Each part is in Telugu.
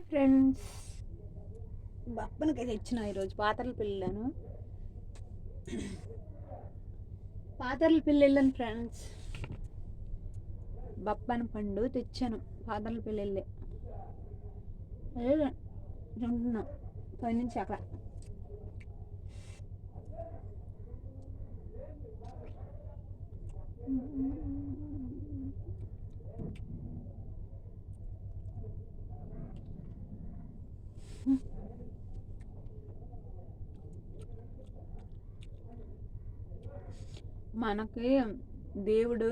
ఫ్రెండ్స్, బప్పనకైతే తెచ్చిన ఈరోజు పాతర్ల పిల్లను ఫ్రెండ్స్. బప్పన పండు తెచ్చాను పాతర్ల పిల్లలే తింటున్నా పై నుంచి అక్కడ. మనకి దేవుడు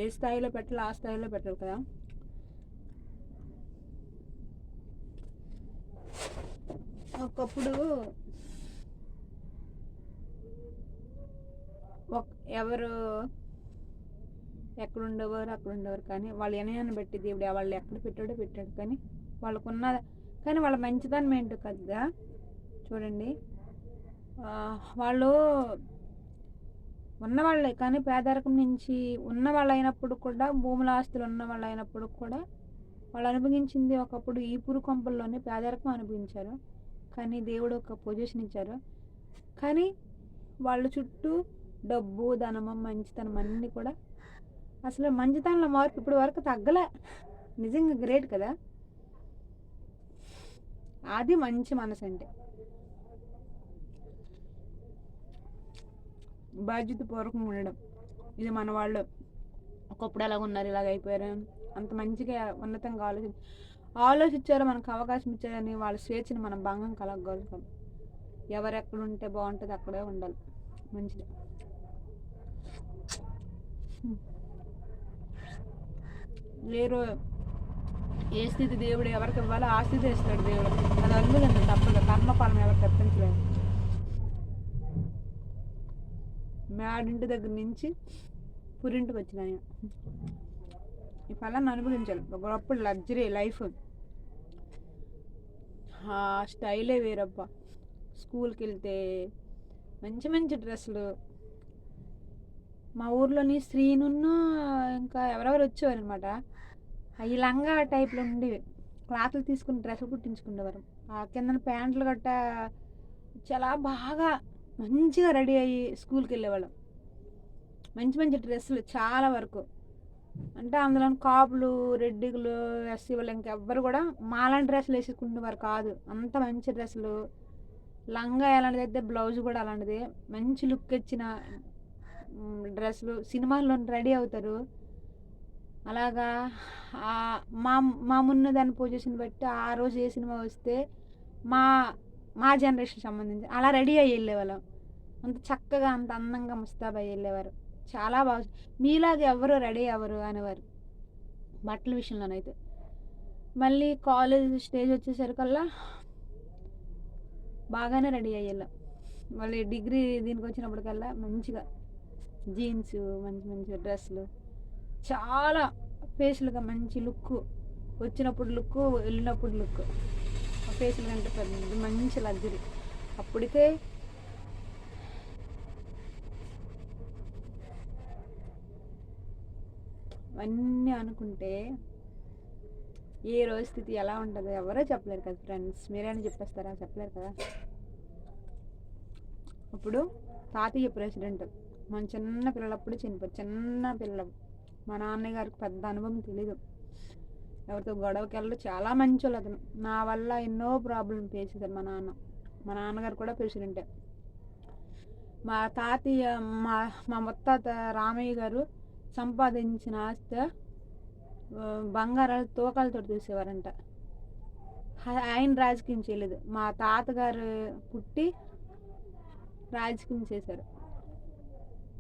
ఏ స్థాయిలో పెట్టాలి ఆ స్థాయిలో పెట్టాలి కదా. ఒకప్పుడు ఎవరు ఎక్కడ ఉండేవారు అక్కడ ఉండేవారు, కానీ వాళ్ళు ఎనయాన్ని బట్టి దేవుడు వాళ్ళు ఎక్కడ పెట్టాడు. కానీ వాళ్ళకున్న కానీ వాళ్ళ మంచితనం ఏంటో కదా చూడండి. వాళ్ళు ఉన్నవాళ్ళే, కానీ పేదరికం నుంచి ఉన్నవాళ్ళు అయినప్పుడు కూడా, భూముల ఆస్తులు ఉన్నవాళ్ళు అయినప్పుడు కూడా వాళ్ళు అనుభవించింది ఒకప్పుడు ఈ పురు కొంపల్లోనే పేదరికం అనుభవించారు. కానీ దేవుడు ఒక పొజిషన్ ఇచ్చారు. కానీ వాళ్ళ చుట్టూ డబ్బు, ధనము, మంచితనం అన్నీ కూడా, అసలు మంచితనంలో మార్పు ఇప్పుడు వరకు తగ్గలే. నిజంగా గ్రేట్ కదా. అది మంచి మనసు అంటే. బాధ్యతపూర్వకంగా ఉండడం, ఇది మన వాళ్ళు ఒకప్పుడు ఎలాగ ఉన్నారు, ఇలాగ అయిపోయారు, అంత మంచిగా ఉన్నతంగా ఆలోచించారు, మనకు అవకాశం ఇచ్చారని వాళ్ళ స్వేచ్ఛని మనం భంగం కలగగలుగుతాం. ఎవరెక్కడ ఉంటే బాగుంటుంది అక్కడే ఉండాలి. మంచిది. లేరు ఏ స్థితి దేవుడు ఎవరికి ఇవ్వాలో ఆ స్థితి ఇస్తాడు దేవుడు. అది అందుకంటే తప్పదు, కర్మఫలం ఎవరు తప్పించలేదు. మేడింటి దగ్గర నుంచి పురింటికి వచ్చిన ఈ ఫలాన్ని అనుభవించాలి. ఒకప్పుడు లగ్జరీ లైఫ్, ఆ స్టైలే వేరబ్బా. స్కూల్కి వెళ్తే మంచి మంచి డ్రెస్సులు, మా ఊర్లోని శ్రీనున్ను ఇంకా ఎవరెవరు వచ్చేవారు అనమాట. అవి లంగా టైప్లో ఉండేవి, క్లాత్లు తీసుకుని డ్రెస్సులు కుట్టించుకునేవారు. ఆ కింద ప్యాంట్లు గట్ట చాలా బాగా మంచిగా రెడీ అయ్యి స్కూల్కి వెళ్ళేవాళ్ళం. మంచి మంచి డ్రెస్సులు చాలా వరకు, అంటే అందులో కాపులు, రెడ్డిగులు, ఎస్సీ వాళ్ళు ఇంకెవ్వరు కూడా మాలాంటి డ్రెస్సులు వేసుకునేవారు కాదు. అంత మంచి డ్రెస్సులు, లంగా ఎలాంటిది అయితే బ్లౌజ్ కూడా అలాంటిది, మంచి లుక్ ఇచ్చిన డ్రెస్సులు. సినిమాల్లో రెడీ అవుతారు అలాగా. మా మా మున్న దాని పొజిషన్ బట్టి ఆ రోజు ఏ సినిమా వస్తే మా మా జనరేషన్ సంబంధించి అలా రెడీ అయ్యి వెళ్ళేవాళ్ళం. అంత చక్కగా అంత అందంగా ముస్తాబయ్యి వెళ్ళేవారు. చాలా బాగా. మీలాగా ఎవరు రెడీ అవ్వరు అనేవారు బట్టల విషయంలోనైతే. మళ్ళీ కాలేజ్ స్టేజ్ వచ్చేసరికల్లా బాగానే రెడీ అయ్యేలా. మళ్ళీ డిగ్రీ దీనికి వచ్చినప్పటికల్లా మంచిగా జీన్స్, మంచి మంచి డ్రెస్సులు, చాలా ఫేషులుగా మంచి లుక్, వచ్చినప్పుడు లుక్, వెళ్ళినప్పుడు లుక్. ఫేషులు కంటే పెద్ద మంచి లగ్జరీ. అప్పటికే అన్నీ అనుకుంటే ఏ రోజు స్థితి ఎలా ఉంటుందో ఎవరో చెప్పలేరు కదా ఫ్రెండ్స్. మీరైనా చెప్పేస్తారా? చెప్పలేరు కదా. అప్పుడు తాతయ్య ప్రెసిడెంట్, మన చిన్న పిల్లలప్పుడు చనిపోయారు. చిన్న పిల్లలు. మా నాన్నగారికి పెద్ద అనుభవం తెలీదు, ఎవరితో గొడవకి వెళ్ళదు, చాలా మంచోళ్ళు అతను. నా వల్ల ఎన్నో ప్రాబ్లం ఫేస్ చేశారు మా నాన్న. మా నాన్నగారు కూడా ప్రెసిడెంటే. మా తాతయ్య మా ముత్తాత రామయ్య గారు సంపాదించిన ఆస్తి బంగారాలు తూకాలతో తీసేవారంట. ఆయన రాజకీయం చేయలేదు, మా తాతగారు పుట్టి రాజకీయం చేశారు.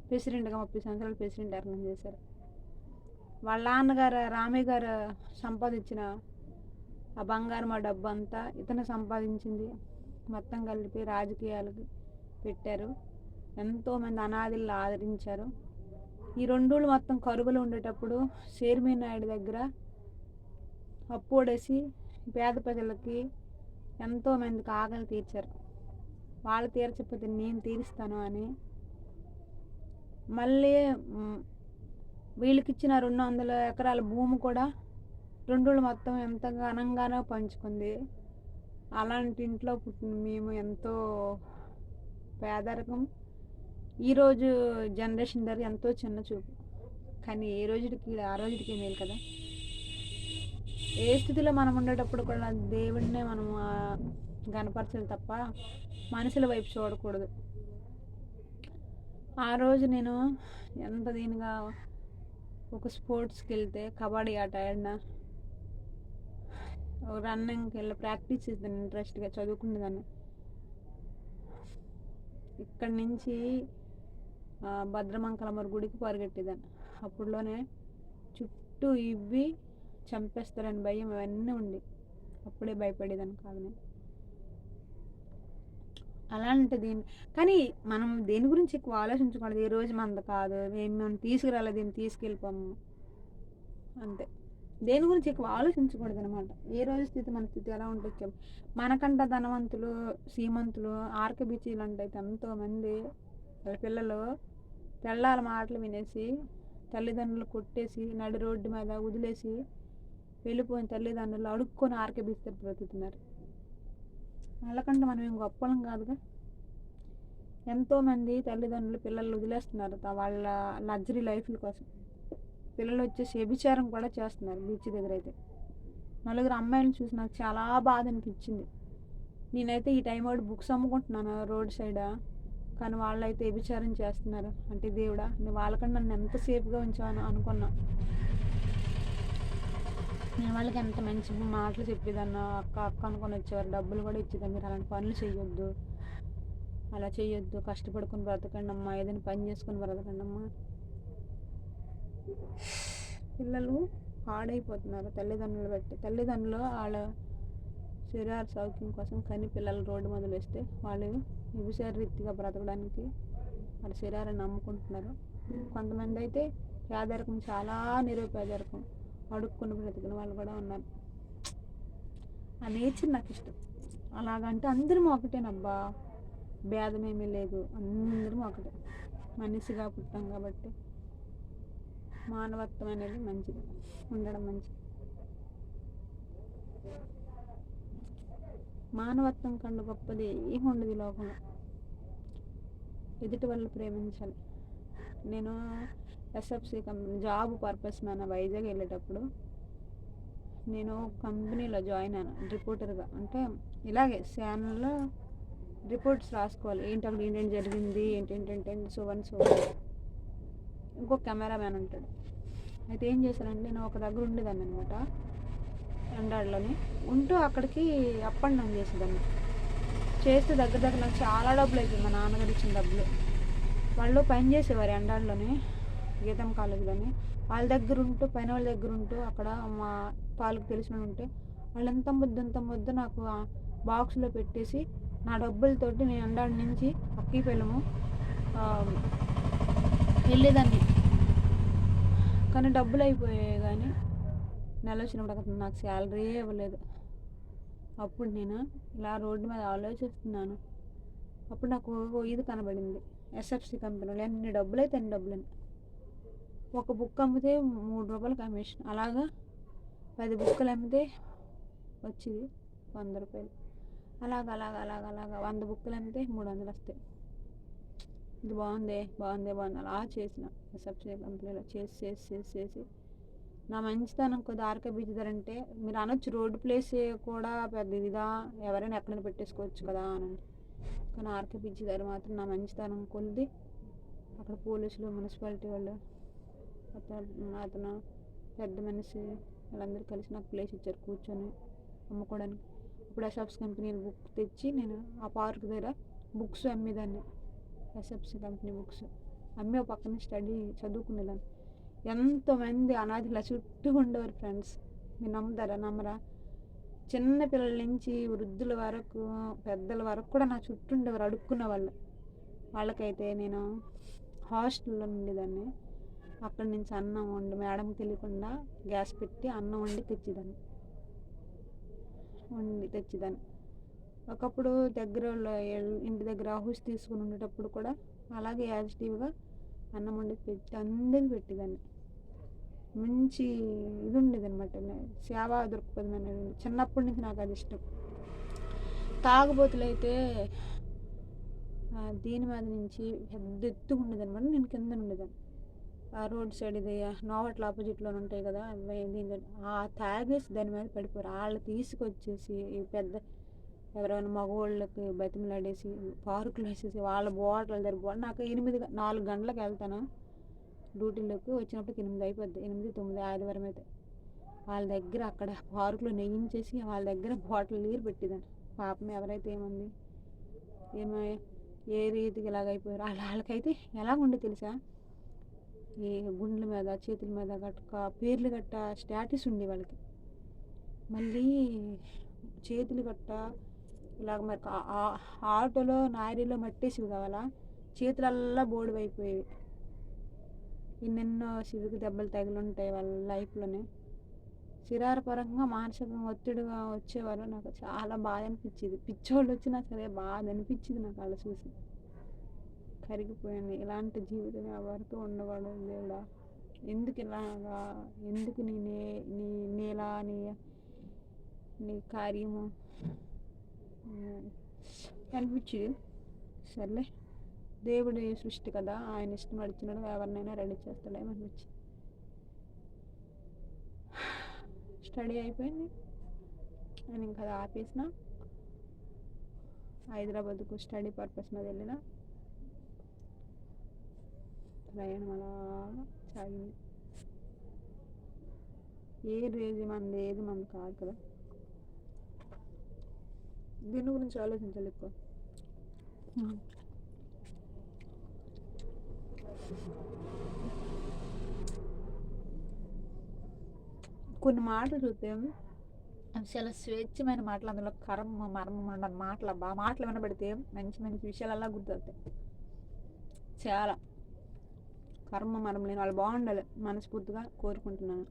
ప్రెసిడెంట్గా 30 సంవత్సరాలు ప్రెసిడెంట్ అర్నం చేశారు. వాళ్ళ నాన్నగారు రామయ్య గారు సంపాదించిన ఆ బంగారం, ఆ డబ్బు అంతా ఇతను సంపాదించింది మొత్తం కలిపి రాజకీయాలకు పెట్టారు. ఎంతోమంది అనాథులను ఆదరించారు. ఈ 2 రోజులు మొత్తం కరువులు ఉండేటప్పుడు షేర్మీ నాయుడు దగ్గర అప్పు ఓడేసి పేద ప్రజలకి ఎంతోమందికి ఆకలి తీర్చారు. వాళ్ళు తీర్చకపోతే నేను తీరుస్తాను అని మళ్ళీ వీళ్ళకి ఇచ్చిన 200 ఎకరాల భూమి కూడా 2 రోజులు మొత్తం ఎంత ఘనంగానో పంచుకుంది. అలాంటి ఇంట్లో పుట్టిన మేము ఎంతో పేదరికం. ఈరోజు జనరేషన్ దగ్గర ఎంతో చిన్న చూపు. కానీ ఏ రోజుకి ఆ రోజుకి మేలు కదా. ఏ స్థితిలో మనం ఉండేటప్పుడు కూడా దేవుడినే మనం గనపరచాలి తప్ప మనుషుల వైపు చూడకూడదు. ఆ రోజు నేను ఎంత దీనిగా ఒక స్పోర్ట్స్కి వెళ్తే కబడ్డీ ఆట ఆడినా, రన్నింగ్కి వెళ్ళి ప్రాక్టీస్ చేద్దాను, ఇంట్రెస్ట్గా చదువుకునేదాన్ని. ఇక్కడి నుంచి భద్రమంకలమ్మ గుడికి పరిగెట్టేదాన్ని. అప్పుడులోనే చుట్టూ ఇవ్వి చంపేస్తారని భయం అవన్నీ ఉండి అప్పుడే భయపడేదాన్ని కాదు నేను. అలాంటి కానీ మనం దేని గురించి ఎక్కువ ఆలోచించకూడదు. ఈ రోజు మనది కాదు, మనం తీసుకురాలేదు, దీన్ని తీసుకెళ్ళిపోము అంతే. దేని గురించి ఎక్కువ ఆలోచించకూడదు అనమాట. ఏ రోజు స్థితి మన స్థితి ఎలా ఉంటుంది. మనకంట ధనవంతులు, శ్రీమంతులు, ఆర్కే బీచీలు అంటే ఎంతోమంది వాళ్ళ పిల్లలు పిల్లల మాటలు వినేసి తల్లిదండ్రులు కొట్టేసి నడి రోడ్డు మీద వదిలేసి వెళ్ళిపోయిన తల్లిదండ్రులు అడుక్కొని ఆర్కే బీచ్ దగ్గర బ్రతుకుతున్నారు. వాళ్ళకంటే మనం ఏం గొప్పలం కాదుగా. ఎంతోమంది తల్లిదండ్రులు పిల్లలు వదిలేస్తున్నారు వాళ్ళ లగ్జరీ లైఫ్ల కోసం. పిల్లలు వచ్చేసి వ్యభిచారం కూడా చేస్తున్నారు బీచ్ దగ్గర. అయితే 4 అమ్మాయిలను చూసి నాకు చాలా బాధ అనిపించింది. నేనైతే ఈ టైం వాడు బుక్స్ అమ్ముకుంటున్నాను రోడ్ సైడ్, కానీ వాళ్ళైతే వ్యభిచారం చేస్తున్నారు. అంటే దేవుడా, నేను వాళ్ళకన్నా నన్ను ఎంత సేఫ్గా ఉంచాను అనుకున్నా. నేను వాళ్ళకి ఎంత మంచి మాటలు చెప్పేదన్నా, అక్క అక్క అనుకొని వచ్చేవారు, డబ్బులు కూడా ఇచ్చేదాన్ని. మీరు అలాంటి పనులు చేయొద్దు, అలా చేయొద్దు, కష్టపడుకొని బ్రతకండి అమ్మా, ఏదైనా పని చేసుకొని బ్రతకండి అమ్మా. పిల్లలు పాడైపోతున్నారు తల్లిదండ్రులు బట్టి. తల్లిదండ్రులు వాళ్ళ శరీర సౌఖ్యం కోసం కని పిల్లలు రోడ్డు మొదలు వేస్తే వాళ్ళు వ్యభిచార రీతిగా బ్రతకడానికి వాళ్ళ శరీరాన్ని నమ్ముకుంటున్నారు. కొంతమంది అయితే పేదరికం, చాలా నిరుపేదరికం, అడుక్కుని బ్రతికిన వాళ్ళు కూడా ఉన్నారు. ఆ నేచర్ నాకు ఇష్టం. అలాగంటే అందరం ఒకటేనబ్బా, భేదమేమీ లేదు, అందరం ఒకటే. మనిషిగా పుట్టాం కాబట్టి మానవత్వం అనేది మంచిది, ఉండడం మంచిది. మానవత్వం కన్నా గొప్పది ఏమి ఉండదు ఈ లోకంలో. ఎదుటి వాళ్ళు ప్రేమించాలి. నేను ఎస్ఎఫ్సి కంపెనీ జాబ్ పర్పస్ మన వైజాగ్ వెళ్ళేటప్పుడు నేను కంపెనీలో జాయిన్ అయ్యాను రిపోర్టర్గా. అంటే ఇలాగే ఛానల్లో రిపోర్ట్స్ రాసుకోవాలి, ఏంటి అక్కడ ఏంటంటే జరిగింది, ఏంటంటే సో వన్ సో. ఇంకొక కెమెరామ్యాన్ ఉంటాడు. అయితే ఏం చేశానంటే నేను ఒక దగ్గర ఉండేదాన్ని అనమాట, ఎండాడలోనే ఉంటూ అక్కడికి అప్ అండ్ డౌన్ చేసేదాన్ని. చేస్తే దగ్గర నాకు చాలా డబ్బులు అయిపోయింది. మా నాన్నగారు ఇచ్చిన డబ్బులు. వాళ్ళు పని చేసేవారు ఎండాడలోనే, గీతం కాలేజీలోనే. వాళ్ళ దగ్గర ఉంటూ, పైన వాళ్ళ దగ్గర ఉంటూ, అక్కడ మా వాళ్ళకి తెలిసిన ఉంటే వాళ్ళు ఎంత ముద్దు నాకు బాక్స్లో పెట్టేసి నా డబ్బులతోటి నేను ఎండాడి నుంచి అక్కిపెళ్ళము వెళ్ళేదాన్ని. కానీ డబ్బులు అయిపోయాయి, కానీ నెల వచ్చినప్పుడు అక్కడ నాకు శాలరీ ఇవ్వలేదు. అప్పుడు నేను ఇలా రోడ్డు మీద ఆలోచిస్తున్నాను. అప్పుడు నాకు ఇది కనబడింది, ఎస్ఎఫ్సి కంపెనీలో ఎన్ని డబ్బులు అయితే అన్ని డబ్బులని. ఒక బుక్ అమ్మితే 3 రూపాయలు కమిషన్, అలాగా 10 బుక్కులు అమ్మితే వచ్చేది 100 రూపాయలు. అలాగా 100 బుక్కులు అమ్మితే 300 వస్తాయి. ఇది బాగుంది అలా చేసిన ఎస్ఎఫ్సి కంపెనీలో చేసి నా మంచితనం కొద్ది ఆర్కే బీచ్ దగ్గర. అంటే మీరు అనొచ్చు రోడ్డు ప్లేస్ కూడా పెద్ద ఇదిగా, ఎవరైనా ఎక్కడైనా పెట్టేసుకోవచ్చు కదా అని. కానీ ఆర్కే బీచ్ దగ్గర మాత్రం నా మంచితనం కొద్ది అక్కడ పోలీసులు, మున్సిపాలిటీ వాళ్ళు, అతను పెద్ద మనిషి వాళ్ళందరూ కలిసి నాకు ప్లేస్ ఇచ్చారు కూర్చొని అమ్ముకోవడానికి. ఇప్పుడు ఎస్ఎఫ్సి కంపెనీ బుక్ తెచ్చి నేను ఆ పార్క్ దగ్గర బుక్స్ అమ్మేదాన్ని. ఎస్ఎఫ్సి కంపెనీ బుక్స్ అమ్మి ఒక పక్కన స్టడీ చదువుకునేదాన్ని. ఎంతోమంది అనాథుల చుట్టూ ఉండేవారు ఫ్రెండ్స్. మీరు నమ్ముతారా నమ్మరా, చిన్న పిల్లల నుంచి వృద్ధుల వరకు, పెద్దల వరకు కూడా నా చుట్టూ ఉండేవారు అడుక్కున్న వాళ్ళు. వాళ్ళకైతే నేను హాస్టల్లో ఉండేదాన్ని. అక్కడి నుంచి అన్నం వండి మేడంకి తెలియకుండా గ్యాస్ పెట్టి అన్నం వండి తెచ్చేదాన్ని. ఒకప్పుడు దగ్గర ఇంటి దగ్గర హౌస్ తీసుకుని ఉండేటప్పుడు కూడా అలాగే యాజిటివ్గా అన్నం వండి పెట్టి అందరికి పెట్టేదాన్ని. మంచి ఇది ఉండేది అనమాట. సేవా దృక్పథం అనేది చిన్నప్పటి నుంచి నాకు అది ఇష్టం. తాగుబోతులు అయితే దీని మీద నుంచి పెద్ద ఎత్తుగా ఉండేది అనమాట, నేను కింద ఉండేదాన్ని. ఆ రోడ్ సైడ్ ఇది నోవట్ల ఆపోజిట్లో ఉంటాయి కదా, దీంట్లో తాగేసి దాని మీద పడిపోయారు. వాళ్ళు తీసుకొచ్చేసి ఈ పెద్ద ఎవరైనా మగవాళ్ళకి బతిమలాడేసి పార్కులు వేసేసి వాళ్ళ బాటిల్ దగ్గర నాకు 4 గంటలకు వెళ్తాను డ్యూటీలోకి, వచ్చినప్పటికి 8 అయిపోద్ది, 8, 9 ఆదివారం అయితే. వాళ్ళ దగ్గర అక్కడ పార్కులో నెయ్యించేసి వాళ్ళ దగ్గర బాటిల్ నీరు పెట్టేదాన్ని. పాపం ఎవరైతే ఏముంది ఏమో ఏ రీతికి ఇలాగైపోయారు వాళ్ళకైతే ఎలా ఉండే తెలుసా, ఈ గుండెల మీద చేతుల మీద గట్ట పేర్లు గట్ట స్టాటస్ ఉంది వాళ్ళకి. మళ్ళీ చేతులు గట్ట ఇలాగ మరి ఆటోలో నారీలో మట్టేసివి కావాలా, చేతులల్లా బోర్డు అయిపోయేవి. ఎన్నెన్నో సివికి దెబ్బలు తగిలింటాయి వాళ్ళ లైఫ్లోనే. శరీరపరంగా మానసికంగా ఒత్తిడిగా వచ్చేవారు. నాకు చాలా బాధ అనిపించేది. పిచ్చోళ్ళు వచ్చినా సరే బాధ అనిపించింది నాకు అలా చూసి. కరిగిపోయాను. ఇలాంటి జీవితం ఎవరితో ఉండకూడదు దేవుడా, ఎందుకు ఇలాగా, ఎందుకు నీలా నీ కార్యము అనిపించింది. సర్లే, దేవుడి సృష్టి కదా, ఆయన ఇష్టం నడిచినాడు, ఎవరినైనా రెడీ చేస్తాడేమో అనిపించింది. స్టడీ అయిపోయింది, నేను ఇంకా అది ఆపేసిన. హైదరాబాద్కు స్టడీ పర్పస్ మీద వెళ్ళిన. ప్రయాణం అలా సాగింది. ఏది మనది కాదు కదా, దీని గురించి ఆలోచించాలి ఎక్కువ. కొన్ని మాటలు చూస్తే చాలా స్వేచ్ఛమైన మాటలు, అందులో కర్మ మర్మం ఉండని మాటలు. మాటలు వినబడితే మంచి మంచి విషయాలలా గుర్తొస్తాయి. చాలా కర్మ మర్మం లేని వాళ్ళు బాగుండాలి మనస్ఫూర్తిగా కోరుకుంటున్నాను.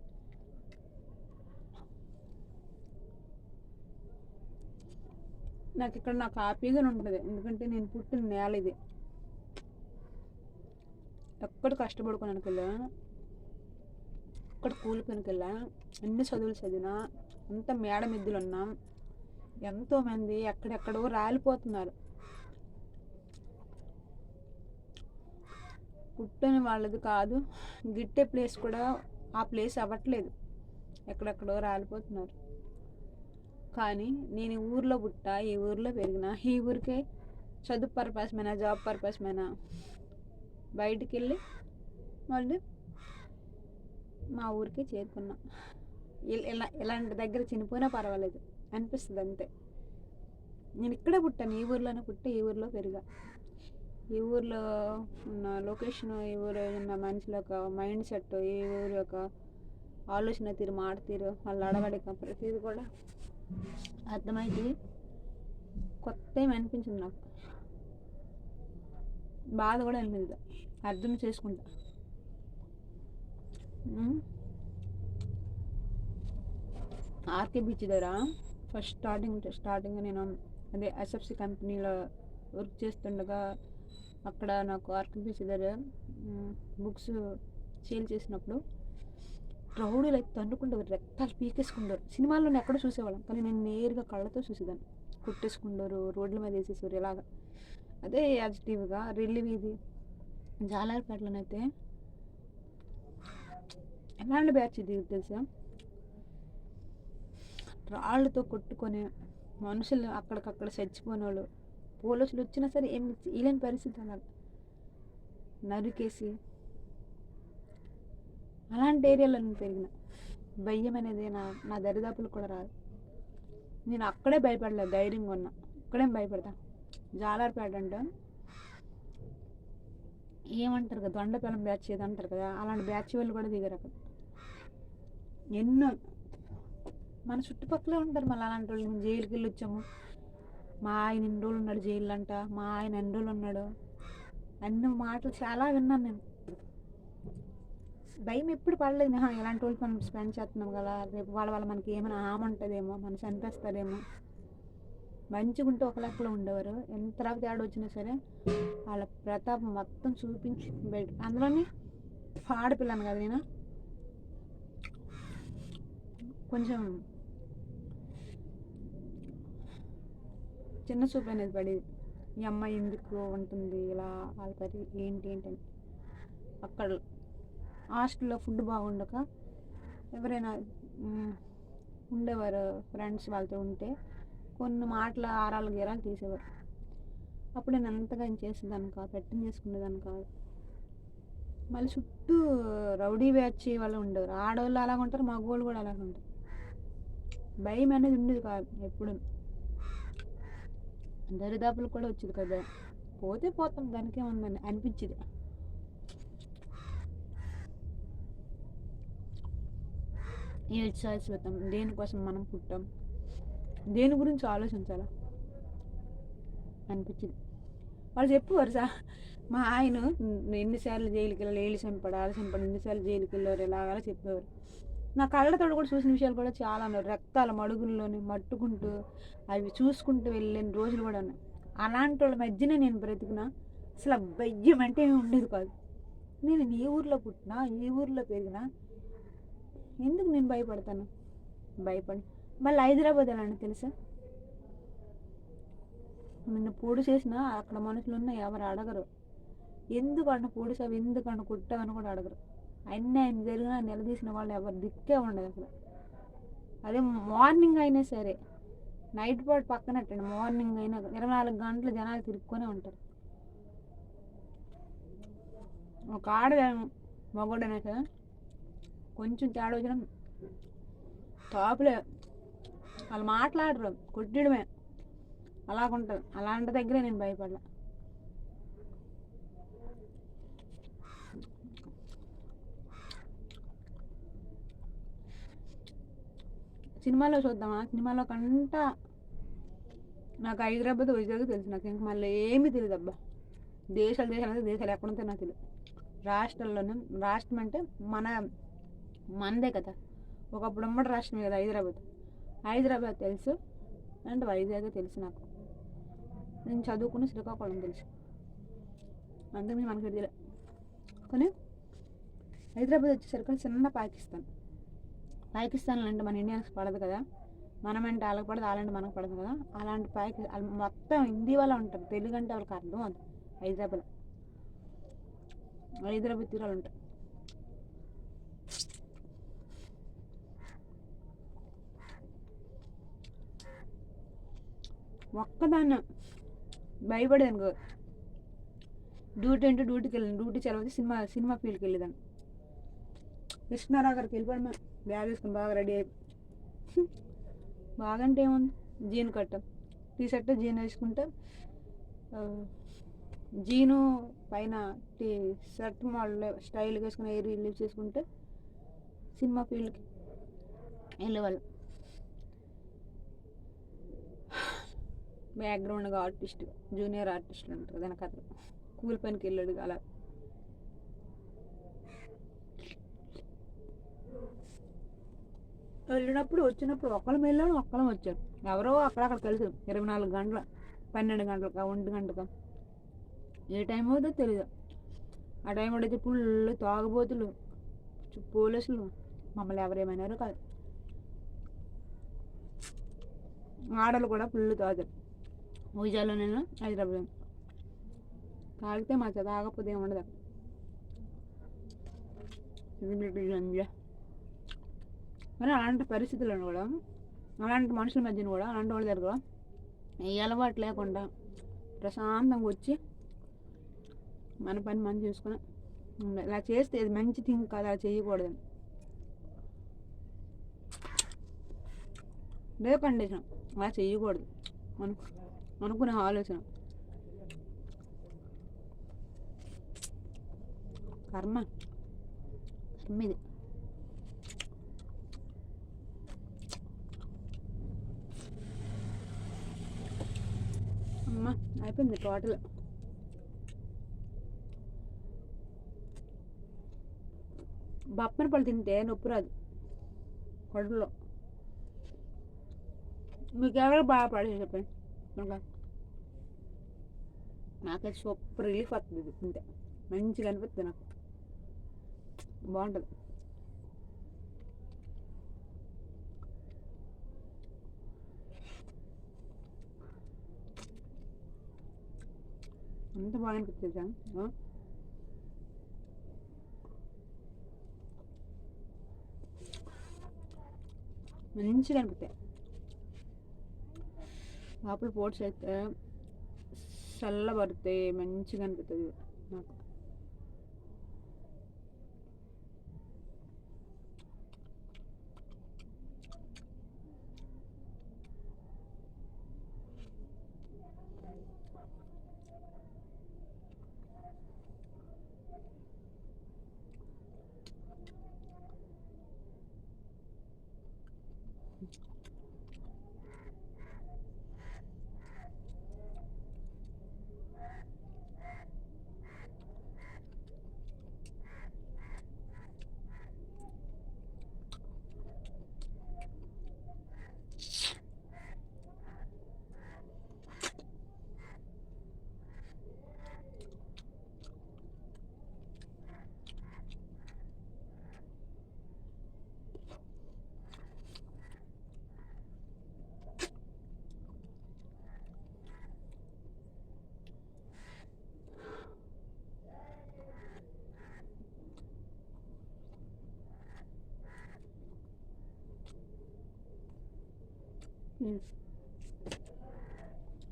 నాకు ఇక్కడ నాకు హ్యాపీగా ఉంటుంది, ఎందుకంటే నేను పుట్టిన నేల ఇది. ఎక్కడ కష్టపడుకున్నాను వెళ్ళా, ఎక్కడ కూలిపోయినకి వెళ్ళా, అన్ని చదువులు చదివినా, అంత మేడ మిద్దులు ఉన్నాం. ఎంతోమంది ఎక్కడెక్కడో రాలిపోతున్నారు. పుట్టని వాళ్ళది కాదు, గిట్టే ప్లేస్ కూడా ఆ ప్లేస్ అవ్వట్లేదు, ఎక్కడెక్కడో రాలిపోతున్నారు. కానీ నేను ఈ ఊర్లో పుట్టా, ఈ ఊర్లో పెరిగినా, ఈ ఊరికే చదువు పర్పస్ మీద, జాబ్ పర్పస్ మీద బయటికి వెళ్ళి మళ్ళీ మా ఊరికే చేరుకున్నా. ఇలాంటి దగ్గర చనిపోయినా పర్వాలేదు అనిపిస్తుంది అంతే. నేను ఇక్కడే పుట్టాను, ఈ ఊర్లోనే పుట్టి ఈ ఊర్లో పెరిగా. ఈ ఊర్లో ఉన్న లొకేషన్, ఈ ఊరు ఉన్న మనుషుల యొక్క మైండ్ సెట్, ఈ ఊరి యొక్క ఆలోచన తీరు, మాట తీరు, వాళ్ళ అడవడిక ప్రతిదీ కూడా అర్థమైంది. కొత్త ఏమి అనిపించింది నాకు, బాధ కూడా అనిపించదు, అర్థం చేసుకుంటా. ఆర్కే బీచ్ దగ్గర ఫస్ట్ స్టార్టింగ్ నేను అదే ఎస్ఎఫ్సి కంపెనీలో వర్క్ చేస్తుండగా అక్కడ నాకు ఆర్కే బీచ్ దగ్గర బుక్స్ సేల్ చేసినప్పుడు రౌడీలు అయితే తండుకుంటారు, రెక్కలు పీకేసుకుంటారు. సినిమాల్లో ఎక్కడ చూసేవాళ్ళం, కానీ నేను నేరుగా కళ్ళతో చూసేదాన్ని. కుట్టేసుకుంటారు, రోడ్ల మీద వేసేసారు ఇలాగా. అదే యాజిటివ్గా రెల్లి వీధి జాలార్పేటలోనైతే ఎలాంటి బ్యాచ్ ఇది తెలుసా, రాళ్ళతో కొట్టుకొని మనుషులు అక్కడికక్కడ చచ్చిపోయిన వాళ్ళు, పోలీసులు వచ్చినా సరే ఏం ఇలాంటి పరిస్థితి, అలా నరికేసి. అలాంటి ఏరియాలో నేను పెరిగిన. భయం అనేది నా దరిదాపులు కూడా రాదు. నేను అక్కడే భయపడలేదు, ధైర్యంగా ఉన్నా. ఇక్కడేం భయపడతా. జాలార్పేట అంటే ఏమంటారు కదా, దొండపల్లం బ్యాచ్ ఏదో అంటారు కదా, అలాంటి బ్యాచ్ వాళ్ళు కూడా దిగారు అక్కడ. ఎన్నో మన చుట్టుపక్కలే ఉంటారు మళ్ళీ అలాంటి వాళ్ళు. మేము జైలుకి వెళ్ళి వచ్చాము, మా ఆయన ఎన్ని రోజులు ఉన్నాడు జైలు అంట, మా ఆయన ఎన్ని రోజులు ఉన్నాడు, అన్ని మాటలు చాలా విన్నాను నేను. భయం ఎప్పుడు పడలేదు. ఇలాంటి వాళ్ళు మనం స్పెండ్ చేస్తున్నాం కదా, రేపు వాళ్ళ మనకి ఏమైనా హామ్ ఉంటుందేమో, మన చనిపేస్తారేమో. మంచిగా ఉంటే ఒక లెక్కలో ఉండేవారు, ఎంత తేడా వచ్చినా సరే వాళ్ళ ప్రతాపం మొత్తం చూపించి బయట. అందులోని ఆడపిల్లను కదా నేను, కొంచెం చిన్న చూపు అనేది పడేది. ఈ అమ్మాయి ఎందుకు ఉంటుంది ఇలా ఆల్పరి ఏంటి ఏంటని. అక్కడ హాస్టల్లో ఫుడ్ బాగుండక ఎవరైనా ఉండేవారు ఫ్రెండ్స్ వాళ్ళతో ఉంటే కొన్ని మాటల ఆరాలు గీరాలు తీసేవారు. అప్పుడు నేను అంతగా ఏం చేసేదాన్ని కాదు, పెట్టిన చేసుకునేదాన్ని కాదు. మళ్ళీ చుట్టూ రౌడీ బ్యాచ్ వాళ్ళు ఉండేవారు. ఆడవాళ్ళు అలాగ ఉంటారు, మగవాళ్ళు కూడా అలాగ ఉంటారు. భయం అనేది ఉండేది కాదు ఎప్పుడు. దరిదాపులు కూడా వచ్చేది కదా, పోతే పోతాం దానికే ఉందని అనిపించేది. ఏది శాశ్వతం, దేనికోసం మనం పుట్టాం, దేని గురించి ఆలోచించాలా అనిపించింది. వాళ్ళు చెప్పేవారు మా ఆయన ఎన్నిసార్లు జైలుకి వెళ్ళాలి, ఏళ్ళు చంపాడు, ఆలు చంపాడు, ఎన్నిసార్లు జైలుకి వెళ్ళారు ఇలాగా చెప్పేవారు. నా కళ్ళతో కూడా చూసిన విషయాలు కూడా చాలా ఉన్నాయి. రక్తాల మడుగుల్లోని మట్టుకుంటూ అవి చూసుకుంటూ వెళ్ళిన రోజులు కూడా ఉన్నాయి. అలాంటి వాళ్ళ మధ్యనే నేను బ్రతికినా అసలు భయం అంటే ఏమి ఉండేది కాదు. నేను ఈ ఊర్లో పుట్టినా, ఈ ఊర్లో పెరిగినా, ఎందుకు నేను భయపడతాను? భయపడి మళ్ళీ హైదరాబాద్ ఎలా తెలుసా, నిన్ను పొడి చేసినా అక్కడ మనుషులు ఉన్న ఎవరు అడగరు. ఎందుకన్నా పొడిసావు, ఎందుకన్నా కుట్టావని కూడా అడగరు. అన్యాయం జరిగినా నిలదీసిన వాళ్ళు ఎవరు దిక్కే ఉండదు అసలు. అదే మార్నింగ్ అయినా సరే, నైట్ పాటు పక్కనట్టండి, మార్నింగ్ అయినా 24 గంటలు జనాలు తిరుక్కొనే ఉంటారు. ఒక ఆడ మగోడైనా కదా కొంచెం తేడా వచ్చిన టాపులే, వాళ్ళు మాట్లాడరు, కొట్టడమే అలాగుంటుంది. అలాంటి దగ్గరే నేను భయపడలే. సినిమాలో చూద్దామా, సినిమాలో కంటా నాకు హైదరాబాద్ వైజాగ్ తెలుసు, నాకు ఇంక మళ్ళీ ఏమీ తెలియదు. అబ్బా దేశాలు ఎక్కడుంటే నాకు తెలియదు. రాష్ట్రాల్లోనే, రాష్ట్రం అంటే మనదే కదా, ఒకప్పుడు ఉమ్మడి రాష్ట్రమే కదా హైదరాబాద్ తెలుసు, అంటే వైజాగ్ తెలుసు. నాకు నేను చదువుకుని శ్రీకాకుళం తెలుసు, అందుకని మనకి తెలియదు. కానీ హైదరాబాద్ వచ్చేసరికి చిన్న పాకిస్తాన్లో అంటే మన ఇండియన్స్కి పడదు కదా, మనమంటే వాళ్ళకి పడదు, వాళ్ళంటే మనకు పడదు కదా. అలాంటి మొత్తం హిందీ వాళ్ళ ఉంటారు, తెలుగు అంటే వాళ్ళకి అర్థం అది. హైదరాబాద్ తీరాలు ఉంటాయి. ఒక్కదాన్న భయపడేదాను కాదు. డ్యూటీ అంటే డ్యూటీకి వెళ్ళాను, డ్యూటీ చదివితే సినిమా ఫీల్డ్కి వెళ్ళేదాన్ని. కృష్ణారావు వెళ్ళిపోవడం, బ్యాగ్ వేసుకుని బాగా రెడీ అయిపోయి, బాగా అంటే ఏముంది, జీన్ కట్ట టీ షర్ట్ జీన్ వేసుకుంటే, జీను పైన టీ షర్ట్ మోడల్ స్టైల్గా వేసుకుని ఎయిర్ రిలీవ్ చేసుకుంటే సినిమా ఫీల్డ్కి వెళ్ళేవాళ్ళు. బ్యాక్గ్రౌండ్గా ఆర్టిస్ట్, జూనియర్ ఆర్టిస్టులు ఉంటారు దాని కథ, కూలి పనికి వెళ్ళాడు అలా. వెళ్ళినప్పుడు వచ్చినప్పుడు ఒక్కళ్ళం వెళ్ళాడు, ఒక్కళ్ళం వచ్చారు. ఎవరో అక్కడక్కడ కలిసి 24 గంటల 12 గంటలక 1 గంటక ఏ టైం అవుతుందో తెలియదు. ఆ టైం పడితే ఫుల్ తాగుబోతులు, పోలీసులు మమ్మల్ని ఎవరేమైనారో కాదు. ఆడలు కూడా ఫుల్ తాగుతారు. వైజాగ్లో నేను హైదరాబాద్ తాగితే మా తాగకపోతే ఏమి ఉండదు. కానీ అలాంటి పరిస్థితులను కూడా, అలాంటి మనుషుల మధ్యన కూడా, అలాంటి వాళ్ళ దగ్గర ఏ అలవాటు లేకుండా ప్రశాంతంగా వచ్చి మన పని మనం చేసుకుని ఉండాలి. ఇలా చేస్తే ఇది మంచి థింగ్ కాదు, అలా చేయకూడదని లేదు కండిషన్. అలా చేయకూడదు అనుకునే ఆలోచన. కర్మ ఇది. అమ్మ అయిపోయింది టోటల్. బప్పని పళ్ళు తింటే నొప్పి రాదు కడుపులో. మీకు ఎవరు బాగా పడేది చెప్పండి. నాకైతే సూపర్ రిలీఫ్ వస్తుంది ఇది తింటే, మంచిగా అనిపిస్తుంది నాకు, బాగుంటుంది. అంత బాగా అనిపిస్తుంది. మంచిగా అనిపిస్తాయి. లోపల పోట్స్ అయితే చల్లబడతాయి, మంచిగా అనిపిస్తుంది నాకు.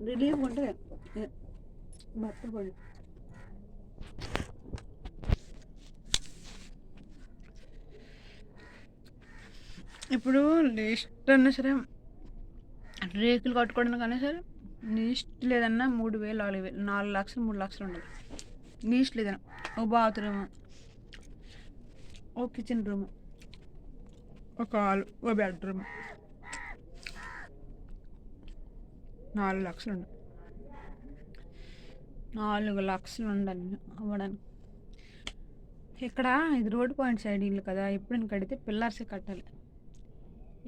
రిలీఫ్ ఉంటుంది భర్త పడి. ఇప్పుడు లిస్ట్ అన్నా సరే, రేకులు కట్టుకోవడానికి కానీ సరే లిస్ట్ లేదన్నా 3,000 4,000 4 లక్షలు 3 లక్షలు ఉండదు. లిస్ట్ లేదన్నా ఓ బాత్రూమ్, ఓ కిచెన్ రూమ్, ఒక హాల్, ఓ బెడ్రూమ్ 4 లక్షలు ఉండదు. 4 లక్షలు ఉండాలి అవ్వడానికి. ఇక్కడ ఇది రోడ్ పాయింట్ సైడ్ ఇల్లు కదా, ఎప్పుడైనా కడితే పిల్లర్సే కట్టాలి.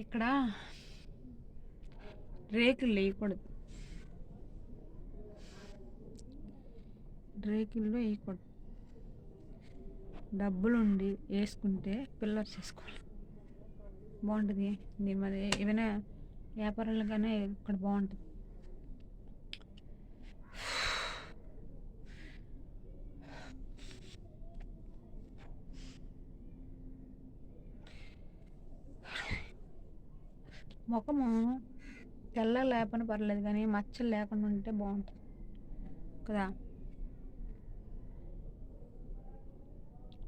ఇక్కడ రేకులు వేయకూడదు, రేకుల్లో వేయకూడదు. డబ్బులు ఉండి వేసుకుంటే పిల్లర్స్ వేసుకోవాలి, బాగుంటుంది. మరి ఏమైనా వ్యాపారాలుగానే ఇక్కడ బాగుంటుంది. ముఖము తెల్ల లేకపోయినా పర్లేదు కానీ మచ్చలు లేకుండా ఉంటే బాగుంటుంది కదా.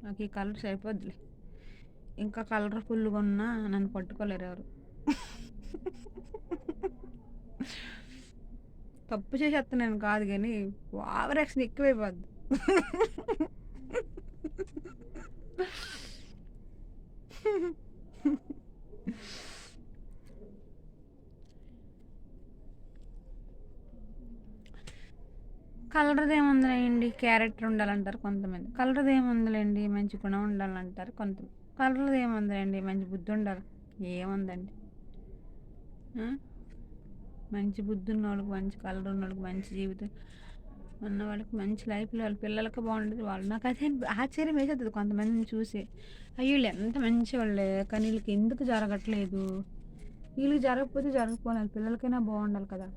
నాకు ఈ కలర్ సరిపోద్దులే, ఇంకా కలర్ఫుల్గా ఉన్నా నన్ను పట్టుకోలేరు ఎవరు. తప్పు చేసేస్తున్నాను కాదు కానీ ఓవర్ యాక్షన్ ఎక్కువైపోద్ది. కలర్ది ఏముందిలేండి, క్యారెక్టర్ ఉండాలంటారు కొంతమంది. కలర్ది ఏముందిలేండి, మంచి గుణం ఉండాలంటారు కొంతమంది. కలర్ది ఏముందిలేండి, మంచి బుద్ధి ఉండాలి. ఏముందండి, మంచి బుద్ధి ఉన్న వాళ్ళకి, మంచి కలర్ ఉన్న వాళ్ళకి, మంచి జీవితం ఉన్న వాళ్ళకి, మంచి లైఫ్లో వాళ్ళ పిల్లలకి బాగుంటుంది. వాళ్ళు నాకు అదే ఆశ్చర్యం వేసేస్తుంది కొంతమందిని చూసి. అయ్యో వీళ్ళు ఎంత మంచి వాళ్ళే, కానీ వీళ్ళకి ఎందుకు జరగట్లేదు, వీళ్ళకి జరగకపోతే జరగకపోవాలి, పిల్లలకైనా బాగుండాలి కదా.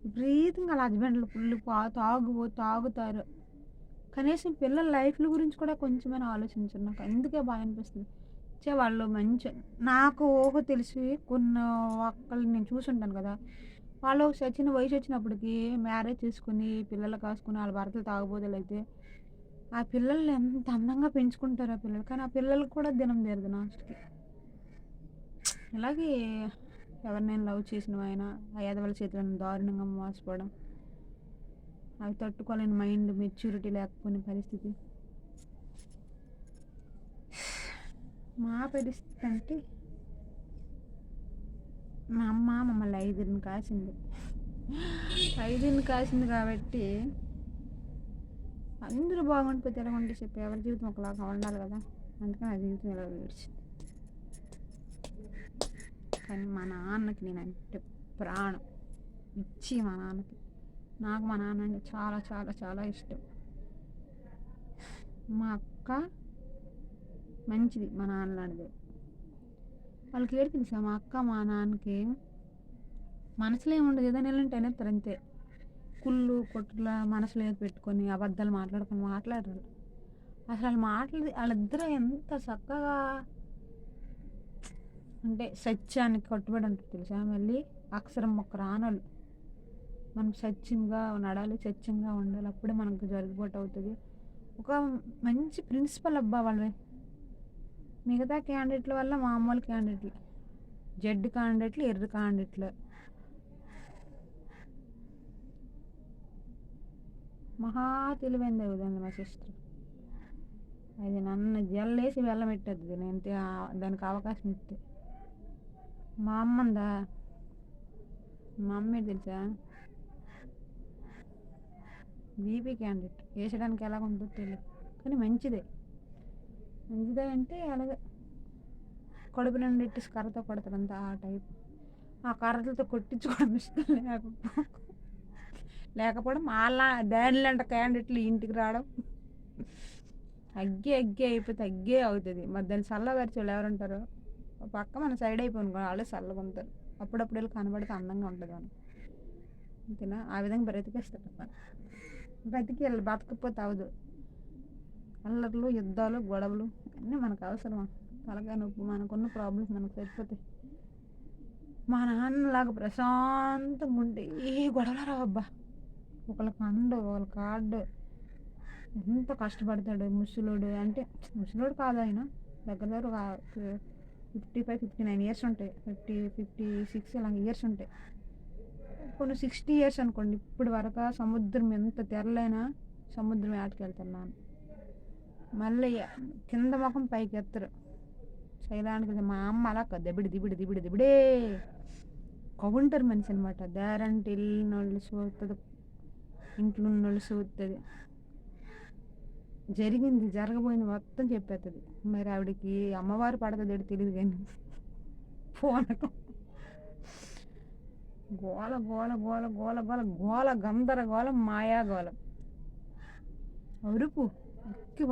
విపరీతంగా వాళ్ళ హస్బెండ్లు ఫుల్ తాగుతారు. కనీసం పిల్లల లైఫ్ల గురించి కూడా కొంచెమైనా ఆలోచించరు. నాకు అందుకే బాగా అనిపిస్తుంది. వాళ్ళు మంచి, నాకు ఊహ తెలిసి కొన్ని ఒక్కళ్ళు నేను చూసుంటాను కదా, వాళ్ళు చిన్న వయసు వచ్చినప్పటికి మ్యారేజ్ చేసుకుని పిల్లలు కాసుకుని వాళ్ళ భర్తలు తాగుబోతులు అయితే ఆ పిల్లల్ని ఎంత అందంగా పెంచుకుంటారు ఆ పిల్లలు. కానీ ఆ పిల్లలకు కూడా దినం తీరదు లాస్ట్కి. ఇలాగే ఎవరినైనా లవ్ చేసిన ఆయన ఆ ఎదవల చేతులను దారుణంగా మోసపోవడం, అవి తట్టుకోలేని మైండ్ మెచ్యూరిటీ లేకపోయిన పరిస్థితి. మా పరిస్థితి అంటే మా అమ్మ మమ్మల్ని 5 కాసింది. 5 కాసింది కాబట్టి అందరూ బాగుండిపోతే ఎలా ఉంటే చెప్పి ఎవరి జీవితం ఒకలాగా ఉండాలి కదా. అందుకని ఆ జీవితం ఎలా విడిచింది. కానీ మా నాన్నకి నేనంటే ప్రాణం ఇచ్చి, మా నాన్నకి నాకు మా నాన్న అంటే చాలా చాలా చాలా ఇష్టం. మా అక్క మంచిది, మా నాన్న లాంటిది. వాళ్ళకి ఏడు తెలుసా, మా అక్క మా నాన్నకి మనసులో ఏముండదు, ఏదైనా వెళ్ళంటే అనేస్తారు అంతే. కుళ్ళు కుట్రల మనసులో ఏదో పెట్టుకొని అబద్ధాలు మాట్లాడరు. అసలు వాళ్ళిద్దరూ ఎంత చక్కగా అంటే సత్యానికి కట్టుబడి ఉంటారు తెలుసా. మళ్ళీ అక్షరం మొక్క రానోళ్ళు. మనం సత్యంగా నడాలి, సత్యంగా ఉండాలి, అప్పుడే మనకు జరుగుబాటు అవుతుంది. ఒక మంచి ప్రిన్సిపల్ అబ్బా వాళ్ళవి. మిగతా క్యాండిడేట్ల వల్ల మామూలు క్యాండిడేట్లు, జడ్డు క్యాండిడేట్లు, ఎర్ర క్యాండిడేట్లు. మహా తెలివైంది అవుతుంది మా సిస్టర్. అది నన్ను జల్లేసి వెళ్ళమెట్టద్ది నేను దానికి అవకాశం ఇస్తే. మా అమ్మందా, మా అమ్మే తెలుసా బీపీ క్యాండిడేట్. వేసడానికి ఎలా ఉంటుందో తెలియదు, కానీ మంచిదే అంటే అలాగే కడుపు నుండి ఇట్టి కర్రతో కొడతాడంత ఆ టైప్. ఆ కర్రలతో కొట్టించుకోవడం ఇష్టం లేకపోవడం వాళ్ళ దానిలాంటి క్యాండిడేట్లు ఇంటికి రావడం అగ్గే అయిపోతే అగ్గే అవుతుంది. మరి దాన్ని చల్లబరిచే వాళ్ళు ఎవరుంటారు? పక్క మన సైడ్ అయిపోయింది వాళ్ళు చల్లగా ఉంటారు. అప్పుడప్పుడు వెళ్ళి కనబడితే అందంగా ఉంటుంది మనం, అంతేనా? ఆ విధంగా బ్రతికేస్తాడు. బ్రతికి వెళ్ళి బతకపోతే అవదు. అల్లర్లు, యుద్ధాలు, గొడవలు అన్నీ మనకు అవసరమా? తలకాయ నొప్పి, మనకున్న ప్రాబ్లమ్స్ మనకు సరిపోతాయి. మా నాన్నలాగా ప్రశాంతంగా ఉంటే ఏ గొడవలు రావబ్బా. ఒకళ్ళకి ఒకళ్ళ కార్డు ఎంత కష్టపడతాడు ముసలోడు. అంటే ముసలోడు కాదు, ఆయన దగ్గర 55-59 ఇయర్స్ ఉంటాయి, 56 ఇలా ఇయర్స్ ఉంటాయి. కొన్ని 60 ఇయర్స్ అనుకోండి. ఇప్పుడు వరకు సముద్రం ఎంత తెరలైనా సముద్రం ఆటకి వెళ్తాను నాన్న. మళ్ళీ కింద ముఖం పైకి ఎత్తరు శైలానికి. మా అమ్మ అలా దిబిడే కౌంటర్ మనిషి అనమాట. దారంటే వెళ్ళిన వాళ్ళు చూస్తుంది, ఇంట్లో ఉన్న వాళ్ళు చూస్తుంది, జరగబోయింది మొత్తం చెప్పేస్తుంది. మరి ఆవిడకి అమ్మవారు పడుతుంది తెలియదు కానీ ఫోనకం గోల గోల గోల గోల గోల గోల గందరగోళం, మాయాగోళం, అరుపు,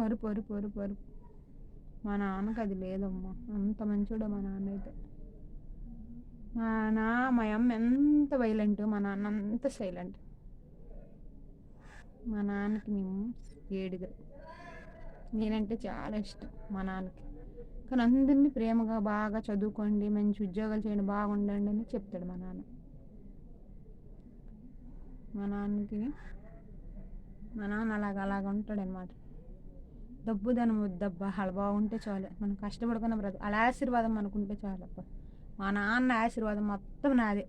అరుపు. మా నాన్నకి అది లేదమ్మా. అంత మంచోడు మా నాన్న అయితే. మా అమ్మ ఎంత వైలెంట్, మా నాన్న అంత సైలెంట్. మా నాన్నకి మేము 7. నేనంటే చాలా ఇష్టం మా నాన్నకి. కానీ అందరినీ ప్రేమగా బాగా చదువుకోండి, మంచి ఉద్యోగాలు చేయండి, బాగుండండి అని చెప్తాడు మా నాన్న. మా నాన్న అలాగ ఉంటాడనమాట. దబ్బుదనం వద్దబ్బా, అలా బాగుంటే చాలు. మనం కష్టపడుకున్న బ్రతుకు అలా ఆశీర్వాదం అనుకుంటే చాలబ్బా. మా నాన్న ఆశీర్వాదం మొత్తం నాదే.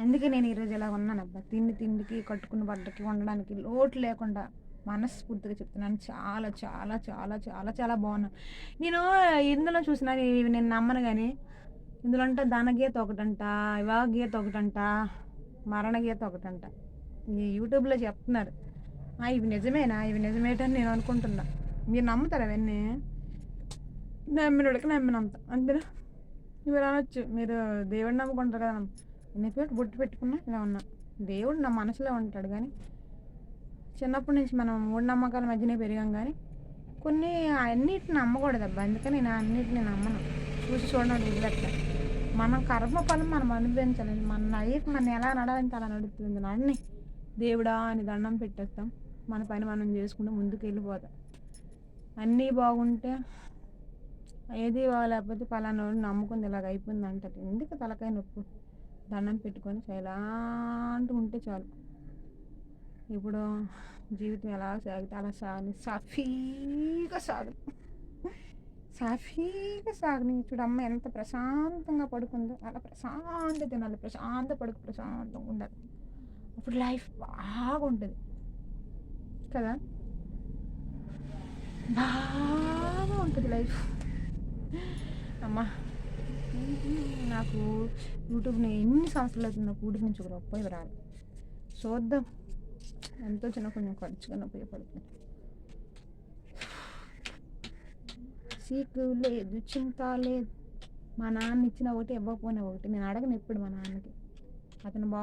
అందుకే నేను ఈరోజు ఇలా ఉన్నానబ్బా. తిండికి, కట్టుకున్న బట్టకి, ఉండడానికి లోటు లేకుండా మనస్ఫూర్తిగా చెప్తున్నాను. చాలా చాలా చాలా చాలా చాలా బాగున్నాను. నేను ఇందులో చూసిన నేను నమ్మను కానీ ఇందులో అంటే ధనగీత ఒకటంట, వివాహ గీత ఒకటంట, మరణ గీత ఒకటంట. ఈ యూట్యూబ్లో చెప్తున్నారు. ఇవి నిజమేటని నేను అనుకుంటున్నా. మీరు నమ్ముతారు అవన్నీ? నమ్మినోడికి నమ్మినంత, అంతేనా? మీరు అనొచ్చు, మీరు దేవుడిని నమ్ముకుంటారు కదా. ఎన్ని బొట్టు పెట్టుకున్నా ఇలా ఉన్నా, దేవుడు నా మనసులో ఉంటాడు. కానీ చిన్నప్పటి నుంచి మనం మూఢనమ్మకాల మధ్యనే పెరిగాం. కానీ కొన్ని అన్నిటిని నమ్మకూడదు అబ్బా. అందుకని నేను అన్నిటిని నమ్మను. చూసి చూడడం వదిలేస్తా. మన కర్మ ఫలం మనం అనుభవించాలి. మన లైఫ్ మనం ఎలా నడాలంటే అలా నడుస్తుంది. నడిని దేవుడా అని దండం పెట్టేస్తాం. మన పని మనం చేసుకుంటూ ముందుకు వెళ్ళిపోతాం. అన్నీ బాగుంటే ఏది బాగలేకపోతే పలానా నమ్ముకుంది ఇలాగ అయిపోయింది అంటారు. ఎందుకు తలకాయ నొప్పు? దండం పెట్టుకొని చైలాంటిగా ఉంటే చాలు. ఇప్పుడు జీవితం ఎలా సాగితే అలా సాఫీగా సాగని. చూడమ్మ ఎంత ప్రశాంతంగా పడుకుందో. అలా ప్రశాంత తినాలి, ప్రశాంతంగా ఉండాలి. అప్పుడు లైఫ్ బాగుంటుంది కదా, బాగా ఉంటుంది లైఫ్. అమ్మా, నాకు యూట్యూబ్ని ఎన్ని సంవత్సరాలు అవుతుంది, నాకు యూట్యూబ్ నుంచి ఒక రూపాయి రాదు. చూద్దాం, ఎంతో కొంచెం ఖర్చుగా ఉపయోగపడుతుంది. సీకు లేదు, చింత లేదు. మా నాన్న ఇచ్చిన ఒకటి, ఇవ్వకపోయినా ఒకటి. నేను అడగను ఎప్పుడు మా నాన్నకి. అతను బాగుంటుంది.